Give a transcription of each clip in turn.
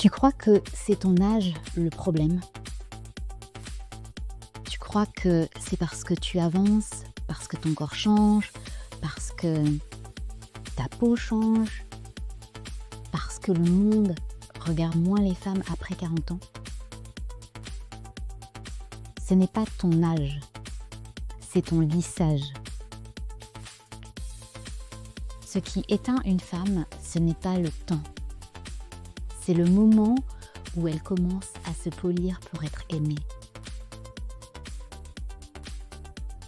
Tu crois que c'est ton âge le problème? Tu crois que c'est parce que tu avances, parce que ton corps change, parce que ta peau change, parce que le monde regarde moins les femmes après 40 ans? Ce n'est pas ton âge, c'est ton lissage. Ce qui éteint une femme, ce n'est pas le temps. C'est le moment où elle commence à se polir pour être aimée.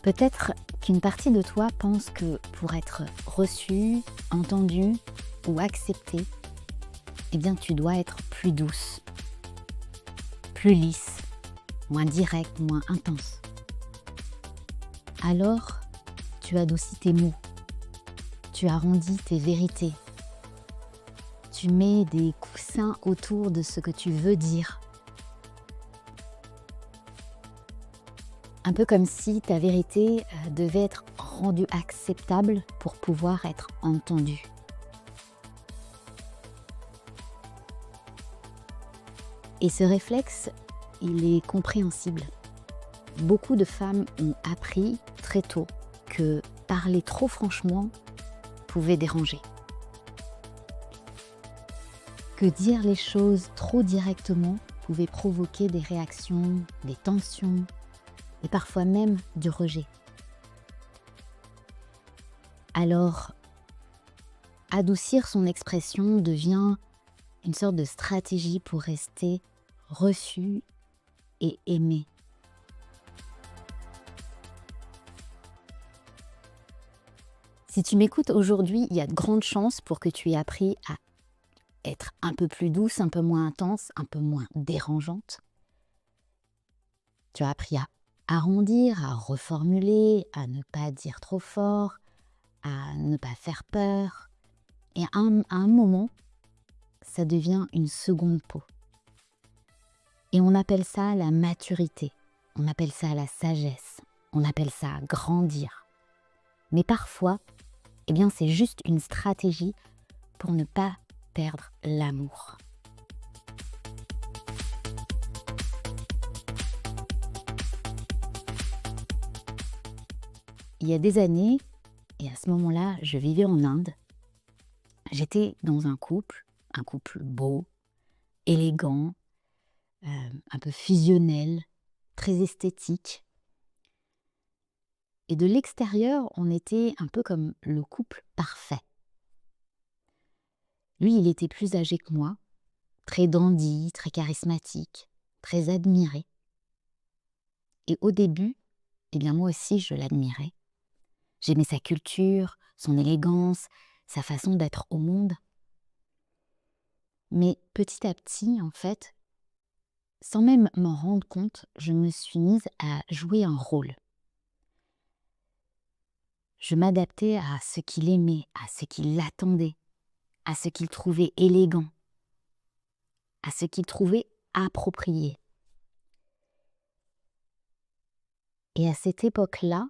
Peut-être qu'une partie de toi pense que pour être reçue, entendue ou acceptée, eh bien tu dois être plus douce, plus lisse, moins directe, moins intense. Alors, tu adoucis tes mots, tu arrondis tes vérités, tu mets des coussins autour de ce que tu veux dire. Un peu comme si ta vérité devait être rendue acceptable pour pouvoir être entendue. Et ce réflexe, il est compréhensible. Beaucoup de femmes ont appris très tôt que parler trop franchement pouvait déranger. Que dire les choses trop directement pouvait provoquer des réactions, des tensions et parfois même du rejet. Alors, adoucir son expression devient une sorte de stratégie pour rester reçu et aimé. Si tu m'écoutes aujourd'hui, il y a de grandes chances pour que tu aies appris à être un peu plus douce, un peu moins intense, un peu moins dérangeante. Tu as appris à arrondir, à reformuler, à ne pas dire trop fort, à ne pas faire peur. Et à un moment, ça devient une seconde peau. Et on appelle ça la maturité, on appelle ça la sagesse, on appelle ça grandir. Mais parfois, eh bien, c'est juste une stratégie pour ne pas perdre l'amour. Il y a des années, et à ce moment-là, je vivais en Inde. J'étais dans un couple beau, élégant, un peu fusionnel, très esthétique. Et de l'extérieur, on était un peu comme le couple parfait. Lui, il était plus âgé que moi, très dandy, très charismatique, très admiré. Et au début, eh bien moi aussi, je l'admirais. J'aimais sa culture, son élégance, sa façon d'être au monde. Mais petit à petit, en fait, sans même m'en rendre compte, je me suis mise à jouer un rôle. Je m'adaptais à ce qu'il aimait, à ce qu'il attendait, à ce qu'il trouvait élégant, à ce qu'il trouvait approprié. Et à cette époque-là,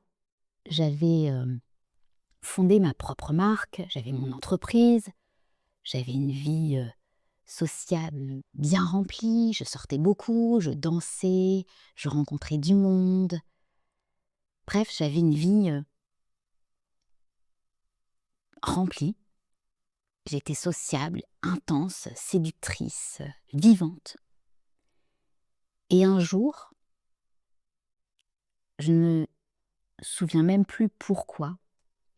j'avais fondé ma propre marque, j'avais mon entreprise, j'avais une vie sociale bien remplie, je sortais beaucoup, je dansais, je rencontrais du monde. Bref, j'avais une vie remplie. J'étais sociable, intense, séductrice, vivante. Et un jour, je ne me souviens même plus pourquoi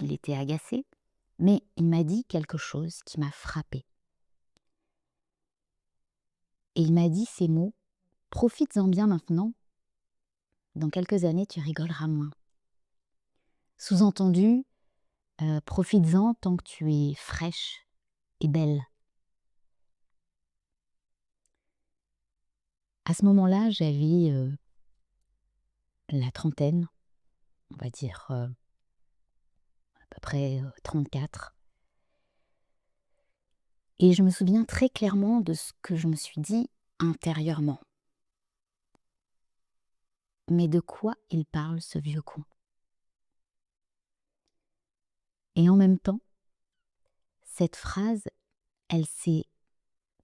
il était agacé, mais il m'a dit quelque chose qui m'a frappée. Et il m'a dit ces mots: « Profites-en bien maintenant, dans quelques années tu rigoleras moins. » Sous-entendu, profites-en tant que tu es fraîche et belle. À ce moment-là, j'avais la trentaine, on va dire à peu près 34. Et je me souviens très clairement de ce que je me suis dit intérieurement. Mais de quoi il parle, ce vieux con? Et en même temps, cette phrase, elle s'est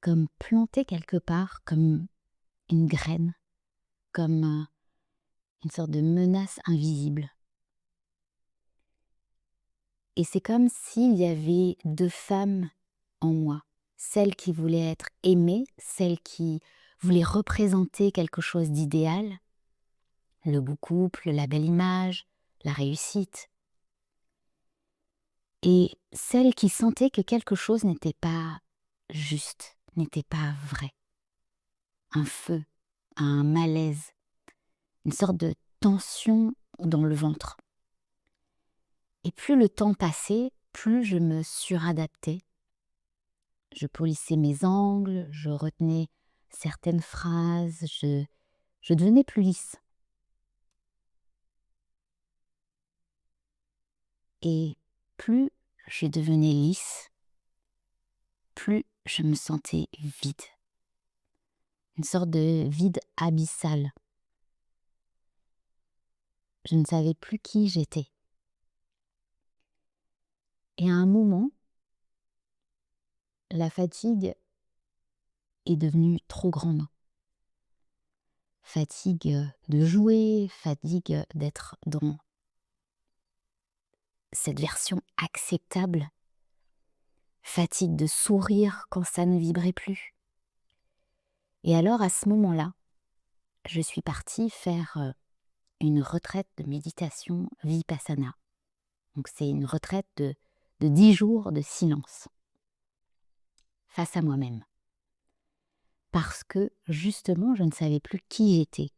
comme planté quelque part, comme une graine, comme une sorte de menace invisible. Et c'est comme s'il y avait deux femmes en moi, celle qui voulait être aimée, celle qui voulait représenter quelque chose d'idéal, le beau couple, la belle image, la réussite, et celle qui sentait que quelque chose n'était pas juste, n'était pas vrai. Un feu, un malaise, une sorte de tension dans le ventre. Et plus le temps passait, plus je me suradaptais. Je polissais mes angles, je retenais certaines phrases, je devenais plus lisse. Et plus je devenais lisse, plus je me sentais vide. Une sorte de vide abyssal. Je ne savais plus qui j'étais. Et à un moment, la fatigue est devenue trop grande. Fatigue de jouer, fatigue d'être dans cette version acceptable, fatigue de sourire quand ça ne vibrait plus. Et alors à ce moment-là, je suis partie faire une retraite de méditation Vipassana. Donc c'est une retraite de 10 jours de silence face à moi-même. Parce que justement, je ne savais plus qui j'étais.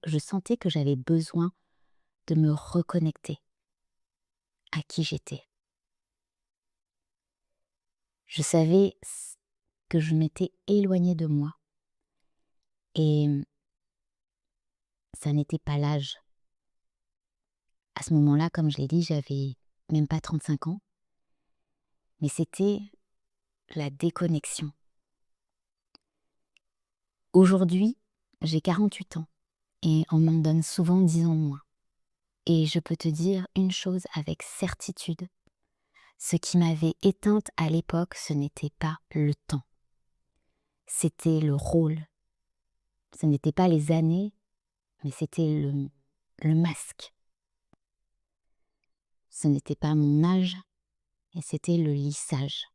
Je sentais que j'avais besoin de me reconnecter à qui j'étais. Je savais que je m'étais éloignée de moi. Et ça n'était pas l'âge. À ce moment-là, comme je l'ai dit, j'avais même pas 35 ans. Mais c'était la déconnexion. Aujourd'hui, j'ai 48 ans et on m'en donne souvent 10 ans de moins. Et je peux te dire une chose avec certitude. Ce qui m'avait éteinte à l'époque, ce n'était pas le temps. C'était le rôle. Ce n'était pas les années, mais c'était le masque. Ce n'était pas mon âge, et c'était le lissage.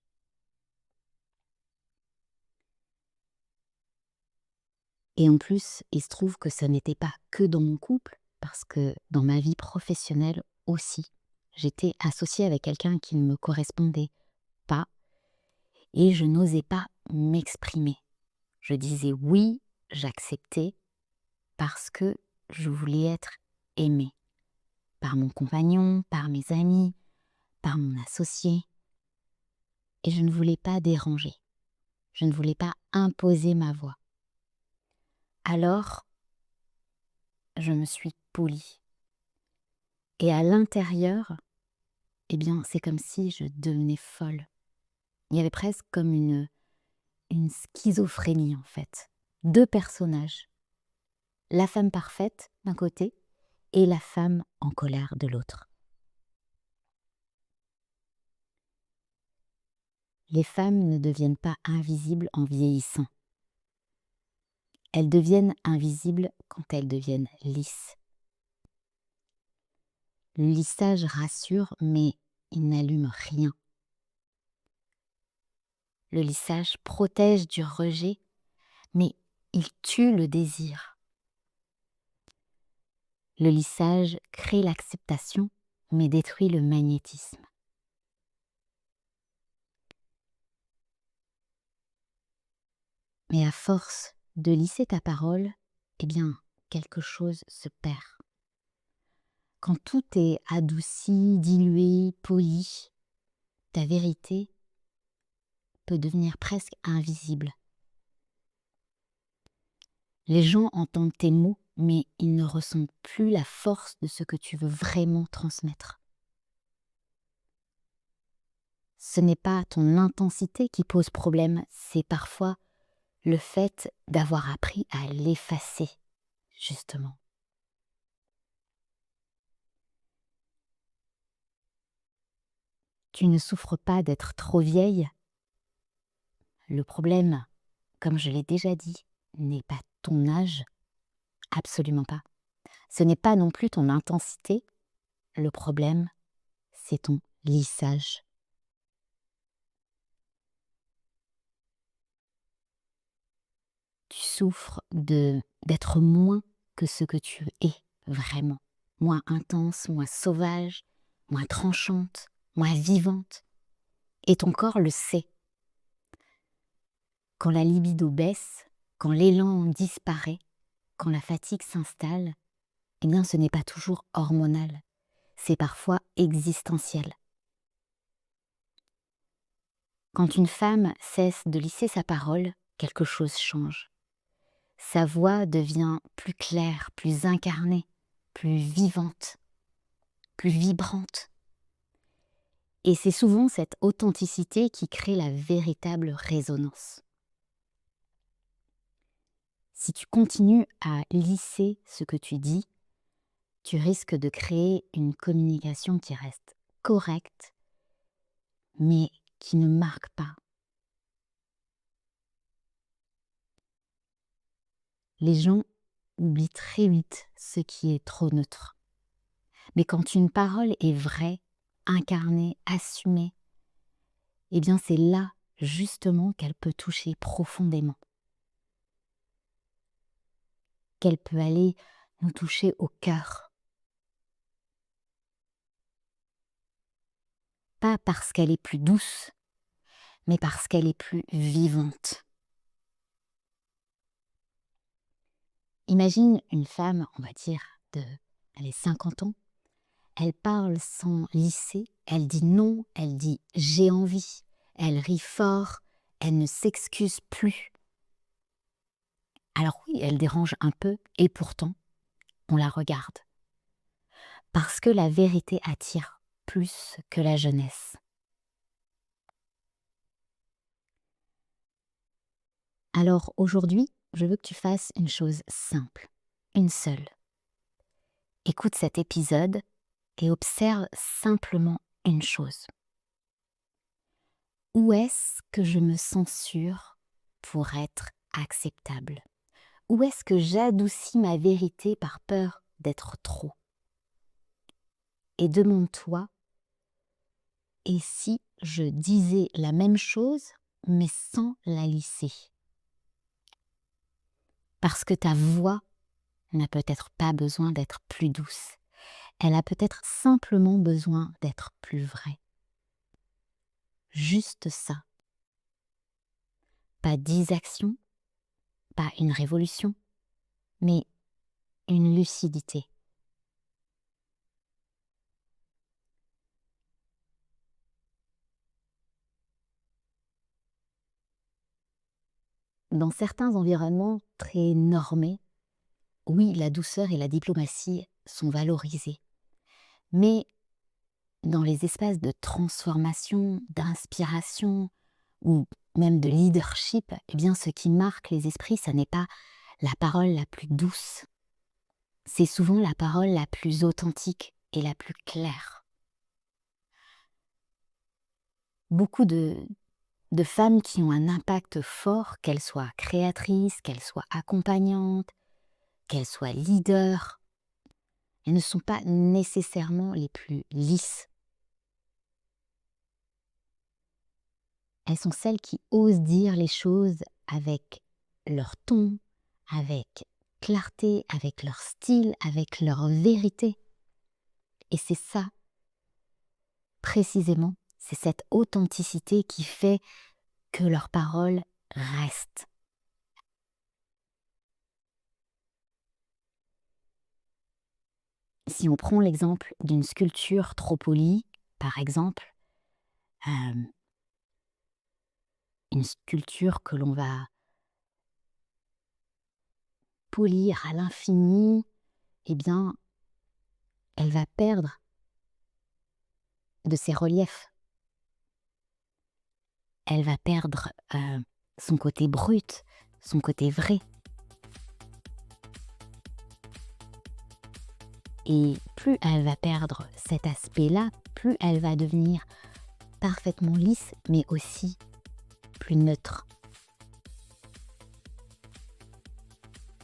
Et en plus, il se trouve que ce n'était pas que dans mon couple, parce que dans ma vie professionnelle aussi, j'étais associée avec quelqu'un qui ne me correspondait pas et je n'osais pas m'exprimer. Je disais oui, j'acceptais parce que je voulais être aimée par mon compagnon, par mes amis, par mon associé. Et je ne voulais pas déranger. Je ne voulais pas imposer ma voix. Alors, je me suis polie. Et à l'intérieur, eh bien, c'est comme si je devenais folle. Il y avait presque comme une schizophrénie en fait. Deux personnages. La femme parfaite d'un côté et la femme en colère de l'autre. Les femmes ne deviennent pas invisibles en vieillissant. Elles deviennent invisibles quand elles deviennent lisses. Le lissage rassure, mais il n'allume rien. Le lissage protège du rejet, mais il tue le désir. Le lissage crée l'acceptation, mais détruit le magnétisme. Mais à force de lisser ta parole, eh bien, quelque chose se perd. Quand tout est adouci, dilué, poli, ta vérité peut devenir presque invisible. Les gens entendent tes mots, mais ils ne ressentent plus la force de ce que tu veux vraiment transmettre. Ce n'est pas ton intensité qui pose problème, c'est parfois le fait d'avoir appris à l'effacer, justement. Tu ne souffres pas d'être trop vieille, Le problème, comme je l'ai déjà dit, n'est pas ton âge, absolument pas. Ce n'est pas non plus ton intensité. Le problème, c'est ton lissage. Tu souffres d'être moins que ce que tu es vraiment. Moins intense, moins sauvage, moins tranchante, moins vivante. Et ton corps le sait. Quand la libido baisse, quand l'élan disparaît, quand la fatigue s'installe, eh bien ce n'est pas toujours hormonal, c'est parfois existentiel. Quand une femme cesse de lisser sa parole, quelque chose change. Sa voix devient plus claire, plus incarnée, plus vivante, plus vibrante. Et c'est souvent cette authenticité qui crée la véritable résonance. Si tu continues à lisser ce que tu dis, tu risques de créer une communication qui reste correcte, mais qui ne marque pas. Les gens oublient très vite ce qui est trop neutre. Mais quand une parole est vraie, incarnée, assumée, eh bien c'est là justement qu'elle peut toucher profondément. Qu'elle peut aller nous toucher au cœur. Pas parce qu'elle est plus douce, mais parce qu'elle est plus vivante. Imagine une femme, on va dire, de 50 ans, elle parle sans lisser, elle dit non, elle dit j'ai envie, elle rit fort, elle ne s'excuse plus. Alors oui, elle dérange un peu et pourtant, on la regarde. Parce que la vérité attire plus que la jeunesse. Alors aujourd'hui, je veux que tu fasses une chose simple, une seule. Écoute cet épisode et observe simplement une chose. Où est-ce que je me censure pour être acceptable? Où est-ce que j'adoucis ma vérité par peur d'être trop? Et demande-toi, et si je disais la même chose, mais sans la lisser? Parce que ta voix n'a peut-être pas besoin d'être plus douce. Elle a peut-être simplement besoin d'être plus vraie. Juste ça. Pas 10 actions, pas une révolution, mais une lucidité. Dans certains environnements très normés, oui, la douceur et la diplomatie sont valorisées. Mais dans les espaces de transformation, d'inspiration ou même de leadership, eh bien, ce qui marque les esprits, ce n'est pas la parole la plus douce. C'est souvent la parole la plus authentique et la plus claire. Beaucoup de femmes qui ont un impact fort, qu'elles soient créatrices, qu'elles soient accompagnantes, qu'elles soient leaders, elles ne sont pas nécessairement les plus lisses. Elles sont celles qui osent dire les choses avec leur ton, avec clarté, avec leur style, avec leur vérité. Et c'est ça, précisément, c'est cette authenticité qui fait que leurs paroles restent. Si on prend l'exemple d'une sculpture trop polie, par exemple, une sculpture que l'on va polir à l'infini, eh bien, elle va perdre de ses reliefs. Elle va perdre son côté brut, son côté vrai. Et plus elle va perdre cet aspect-là, plus elle va devenir parfaitement lisse, mais aussi plus neutre,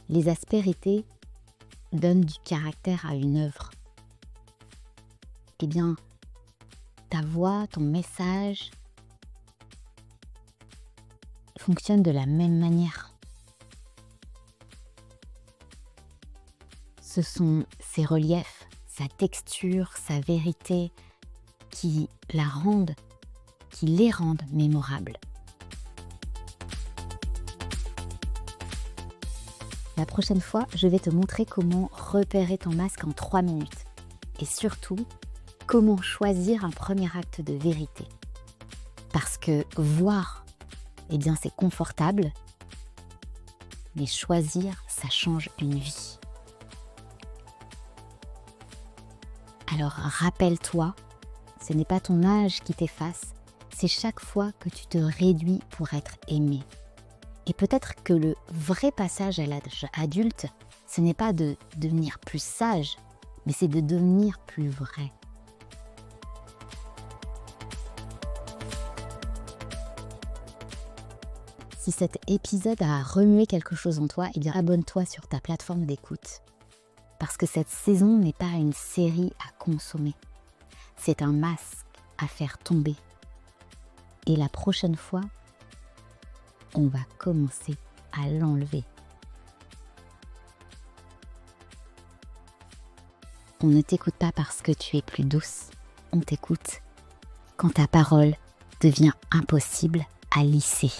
Les aspérités donnent du caractère à une œuvre. Eh bien, ta voix, ton message fonctionne de la même manière. Ce sont ses reliefs, sa texture, sa vérité qui les rendent mémorables. La prochaine fois, je vais te montrer comment repérer ton masque en 3 minutes. Et surtout, comment choisir un premier acte de vérité. Parce que voir, eh bien c'est confortable, mais choisir, ça change une vie. Alors rappelle-toi, ce n'est pas ton âge qui t'efface, c'est chaque fois que tu te réduis pour être aimé. Et peut-être que le vrai passage à l'âge adulte, ce n'est pas de devenir plus sage, mais c'est de devenir plus vrai. Si cet épisode a remué quelque chose en toi, eh bien abonne-toi sur ta plateforme d'écoute. Parce que cette saison n'est pas une série à consommer. C'est un masque à faire tomber. Et la prochaine fois, on va commencer à l'enlever. On ne t'écoute pas parce que tu es plus douce. On t'écoute quand ta parole devient impossible à lisser.